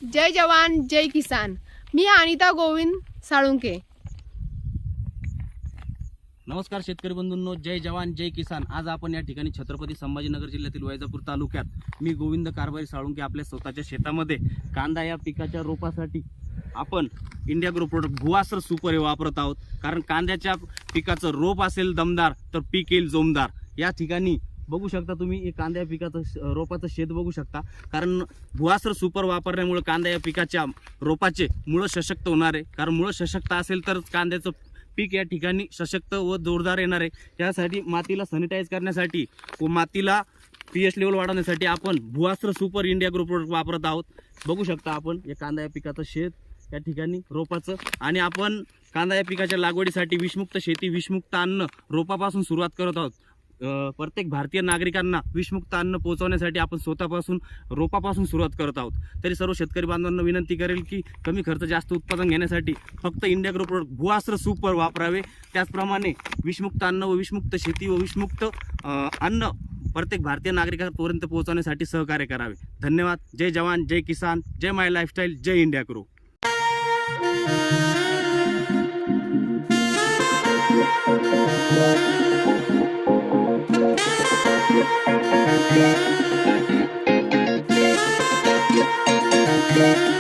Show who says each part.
Speaker 1: जय जवान जय किसान। मी अनिता गोविंद साळुंके।
Speaker 2: नमस्कार शेतकरी बंधूंनो, जय जवान जय किसान। आज आपण या ठिकाणी छत्रपती संभाजीनगर जिल्ह्यातील वैजापूर तालुक्यात मी गोविंद कारभारी साळुंके आपल्या स्वतःच्या शेतामध्ये कांदा या पिकाच्या रोपासाठी आपण इंडिया ग्रो प्रोडक्ट भुआसर सुपर हे वापरत आहोत। कारण कांद्याच्या पिकाचं रोप असेल दमदार तर पीक येईल जोमदार। या ठिकाणी बघू शकता तुम्ही हे कांद्या पिकाचं रोपाचं शेत बघू शकता। कारण भुआसर सुपर वापरल्यामुळे कांदा या पिकाच्या रोपाचे मुळं सशक्त होणार आहे। कारण मुळं सशक्त असेल तर कांद्याचं पीक या ठिकाणी सशक्त व जोरदार येणार आहे। त्यासाठी मातीला सॅनिटाईज करण्यासाठी व मातीला पीएच लेवल वाढवण्यासाठी आपण भुआसर सुपर इंडिया ग्रो प्रोडक्ट वापरत आहोत। बघू शकता आपण हे कांदा या पिकाचं शेत या ठिकाणी रोपाचं, आणि आपण कांदा या पिकाच्या लागवडीसाठी विषमुक्त शेती विषमुक्त अन्न रोपापासून सुरुवात करत आहोत। प्रत्येक भारतीय नागरिकांना विषमुक्त अन्न पोहोचवण्यासाठी आपण स्वतःपासून रोपापासून सुरुवात करत आहोत। तरी सर्व शेतकरी बांधवांना विनंती करेल की कमी खर्च जास्त उत्पादन घेण्यासाठी फक्त इंडिया ग्रो प्रोडक्ट भुआसर सुपर वापरावे। त्याचप्रमाणे विषमुक्त अन्न व विषमुक्त शेती व विषमुक्त अन्न प्रत्येक भारतीय नागरिकांपर्यंत पोहोचवण्यासाठी सहकार्य करावे। धन्यवाद। जय जवान जय किसान, जय माय लाईफस्टाईल, जय इंडिया ग्रो।
Speaker 3: Yeah.